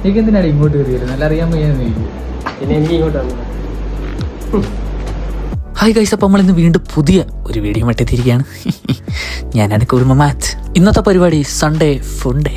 എനിക്ക് എന്തിനാണ് ഇങ്ങോട്ട് കയറിയത്? നല്ല അറിയാൻ വയ്യാന്ന് ചോദിക്കും. പിന്നെ എനിക്ക് ഇങ്ങോട്ട് വന്നു. ഹായ് ഗൈസ്, അപ്പോൾ നമ്മൾ ഇന്ന് വീണ്ടും പുതിയ ഒരു വീഡിയോ മട്ടെത്തിയിരിക്കുകയാണ്. ഞാനാണ് കുറുമ മാച്ച്. ഇന്നത്തെ പരിപാടി സൺഡേ ഫുഡ്.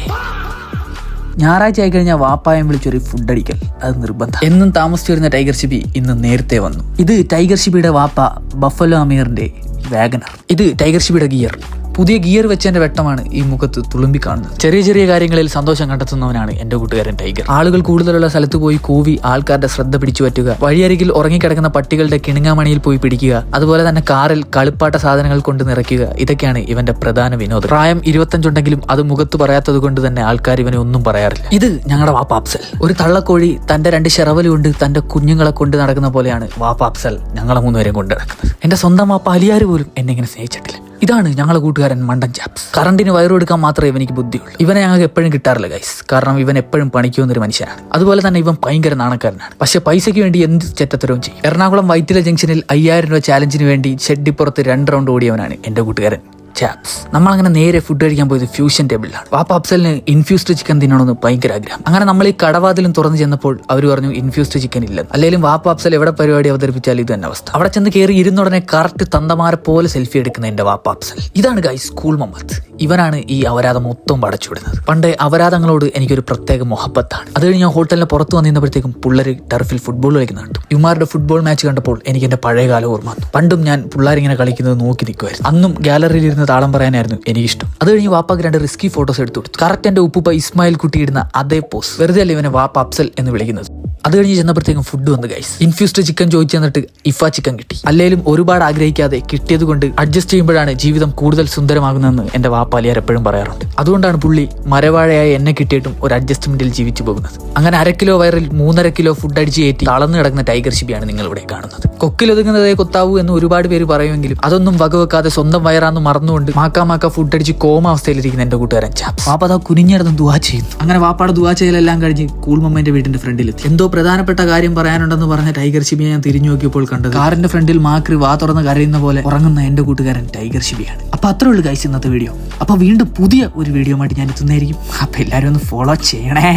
ഞായറാഴ്ച ആയി കഴിഞ്ഞാൽ വാപ്പായം വിളിച്ചൊരു ഫുഡ് അടിക്കൽ അത് നിർബന്ധം. എന്നും താമസിച്ചു വരുന്ന ടൈഗർ ഷിബി ഇന്ന് നേരത്തെ വന്നു. ഇത് ടൈഗർ ഷിബിയുടെ വാപ്പ ബഫലോ അമീറിന്റെ വാഗനർ. ഇത് ടൈഗർ ഷിബിയുടെ ഗിയർ. പുതിയ ഗിയർ വെച്ചതിന്റെ വെട്ടമാണ് ഈ മുഖത്ത് തുളുമ്പി കാണുന്നത്. ചെറിയ ചെറിയ കാര്യങ്ങളിൽ സന്തോഷം കണ്ടെത്തുന്നവനാണ് എന്റെ കൂട്ടുകാരൻ ടൈഗർ. ആളുകൾ കൂടുതലുള്ള സ്ഥലത്ത് പോയി കൂവി ആൾക്കാരുടെ ശ്രദ്ധ പിടിച്ചു പറ്റുക, വഴിയരികിൽ ഉറങ്ങിക്കിടക്കുന്ന പട്ടികളുടെ കിണുങ്ങാമണിയിൽ പോയി പിടിക്കുക, അതുപോലെ തന്നെ കാറിൽ കളിപ്പാട്ട സാധനങ്ങൾ കൊണ്ട് നിറയ്ക്കുക. ഇതൊക്കെയാണ് ഇവന്റെ പ്രധാന വിനോദം. പ്രായം 25 ഉണ്ടെങ്കിലും അത് മുഖത്ത് പറയാത്തത് കൊണ്ട് തന്നെ ആൾക്കാർ ഇവനെ ഒന്നും പറയാറില്ല. ഇത് ഞങ്ങളുടെ വാപ്പ അഫ്സൽ. ഒരു തള്ളക്കോഴി തന്റെ 2 ശരവലുകൊണ്ട് തന്റെ കുഞ്ഞുങ്ങളെ കൊണ്ട് നടക്കുന്ന പോലെയാണ് വാപ്പ അഫ്സൽ ഞങ്ങളെ 3 പേരെയും കൊണ്ട് നടക്കുന്നത്. എന്റെ സ്വന്തം വാപ്പ അലിയാർ പോലും എന്നെ ഇങ്ങനെ സ്നേഹിച്ചിട്ടില്ല. ഇതാണ് ഞങ്ങളെ കൂട്ടുകാരൻ മണ്ടൻ ചാപ്സ്. കറണ്ടിന് വയറെടുക്കാൻ മാത്രമേ ഇവനിക്ക് ബുദ്ധിയുള്ളൂ. ഇവനെ ഞങ്ങൾക്ക് എപ്പോഴും കിട്ടാറില്ല ഗൈസ്, കാരണം ഇവൻ എപ്പോഴും പണിക്കുന്നൊരു മനുഷ്യനാണ്. അതുപോലെ തന്നെ ഇവൻ ഭയങ്കര നാണക്കാരനാണ്. പക്ഷെ പൈസയ്ക്ക് വേണ്ടി എന്ത് ചെറ്റത്തരവും ചെയ്യും. എറണാകുളം വൈറ്റില ജംഗ്ഷനിൽ 5000 രൂപ ചാലഞ്ചിന് വേണ്ടി ഷെഡിപ്പുറത്ത് 2 റൗണ്ട് ഓടിയവനാണ് എന്റെ കൂട്ടുകാരൻ ചാപ്സ്. നമ്മളങ്ങനെ നേരെ ഫുഡ് കഴിക്കാൻ പോയത് ഫ്യൂഷൻ ടേബിളിലാണ്. വാപ്പ അഫ്സലിന് ഇൻഫ്യൂസ്ഡ് ചിക്കൻ തിന്നണമെന്ന് ഭയങ്കര ആഗ്രഹം. അങ്ങനെ നമ്മൾ ഈ കടവാതിലും തുറന്നു ചെന്നപ്പോൾ അവർ പറഞ്ഞു ഇൻഫ്യൂസ്ഡ് ചിക്കൻ ഇല്ലെന്ന്. അല്ലെങ്കിലും വാപ്പ അഫ്സൽ എവിടെ പരിപാടി അവതരിപ്പിച്ചാലും ഇത് തന്നെ അവസ്ഥ. അവിടെ ചെന്ന് കയറി ഇരുന്നുടനെ കറക്റ്റ് തന്തമാരെ പോലെ സെൽഫി എടുക്കുന്ന എന്റെ വാപ്പ അഫ്സൽ. ഇതാണ് ഗൈസ് സ്കൂൾ മുഹമ്മദ്. ഇവനാണ് ഈ അപരാധം മൊത്തം പടച്ചുവിടുന്നത്. പണ്ട് അപരാധങ്ങളോട് എനിക്കൊരു പ്രത്യേക മൊഹബത്താണ്. അത് കഴിഞ്ഞ് ഞാൻ ഹോട്ടലിന് പുറത്ത് വന്നിരുന്നപ്പോഴത്തേക്കും പിള്ളേർ ടർഫിൽ ഫുട്ബോൾ കളിക്കുന്ന കണ്ടു. ഇവന്മാരുടെ ഫുട്ബോൾ മാച്ച് കണ്ടപ്പോൾ എനിക്ക് എന്റെ പഴയ കാലം ഓർമ്മ വന്നു. പണ്ടും ഞാൻ പിള്ളേരിങ്ങനെ കളിക്കുന്നത് നോക്കി നിൽക്കുമായിരുന്നു. അന്നും ഗാലറിയിൽ ഇരുന്ന് താളം പറയാനായിരുന്നു എനിക്കിഷ്ടം. അത് കഴിഞ്ഞ് വാപ്പാക്ക് 2 റിസ്കി ഫോട്ടോസ് എടുത്തു കൊടുത്തു. കറക്റ്റ് എന്റെ ഉപ്പുപ്പ ഇസ്മായിൽ കുട്ടി ഇടുന്ന അതേ പോസ്. വെറുതെ അല്ല ഇവനെ വാപ്പ അഫ്സൽ എന്ന് വിളിക്കുന്നത്. അത് കഴിഞ്ഞ് ചെന്നപ്പോഴത്തേക്കും ഫുഡ് വന്നു ഗൈസ്. ഇൻഫ്യൂസ്ഡ് ചിക്കൻ ചോദിച്ചു തന്നിട്ട് ഇഫ ചിക്കൻ കിട്ടി. അല്ലെങ്കിലും ഒരുപാട് ആഗ്രഹിക്കാതെ കിട്ടിയത് കൊണ്ട് അഡ്ജസ്റ്റ് ചെയ്യുമ്പോഴാണ് ജീവിതം കൂടുതൽ സുന്ദരമാകുന്നതെന്ന് എന്റെ വാപ്പ അലിയാർ എപ്പോഴും പറയാറുണ്ട്. അതുകൊണ്ടാണ് പുള്ളി മരവാഴയായി എന്നെ കിട്ടിയിട്ടും ഒരു അഡ്ജസ്റ്റ്മെന്റിൽ ജീവിച്ചു പോകുന്നത്. അങ്ങനെ 1/2 കിലോ വയറിൽ 3.5 കിലോ ഫുഡ് അടിച്ച് കയറ്റി തളർന്നു കിടക്കുന്ന ടൈഗർ ഷിബിയാണ് നിങ്ങൾ ഇവിടെ കാണുന്നത്. കൊക്കിലൊതുങ്ങുന്നതേ കൊത്താവൂ എന്ന് ഒരുപാട് പേര് പറയുമെങ്കിലും അതൊന്നും വകവെക്കാതെ സ്വന്തം വയറാന്ന് മറന്നുകൊണ്ട് മാക്കാ ഫുഡ് അടിച്ച് കോമ അവസ്ഥയിലിരിക്കുന്ന എന്റെ കൂട്ടുകാരൻ ചാപ്സ്. വാപ്പ അതാ കുനിഞ്ഞിടന്ന് ദുആ ചെയ്യുന്നു. അങ്ങനെ വാപ്പാടെ ദുആ ചെയ്യലെല്ലാം കഴിഞ്ഞ് കൂൾ മമ്മന്റെ വീടിന്റെ ഫ്രണ്ടിലെത്തി. എന്തോ പ്രധാനപ്പെട്ട കാര്യം പറയാനുണ്ടെന്ന് പറഞ്ഞ ടൈഗർ ഷിബിയെ ഞാൻ തിരിഞ്ഞു നോക്കിയപ്പോൾ കണ്ടത് കാറിന്റെ ഫ്രണ്ടിൽ മാക്രി വാ തുറന്ന് കരയുന്ന പോലെ ഉറങ്ങുന്ന എന്റെ കൂട്ടുകാരൻ ടൈഗർ ഷിബിയാണ്. അപ്പൊ അത്രേ ഉള്ളൂ ഗൈസ് ഇന്നത്തെ വീഡിയോ. അപ്പൊ വീണ്ടും പുതിയ ഒരു വീഡിയോ ആയിട്ട് ഞാൻ എത്തുന്നതായിരിക്കും. അപ്പൊ എല്ലാവരും ഒന്ന് ഫോളോ ചെയ്യണേ.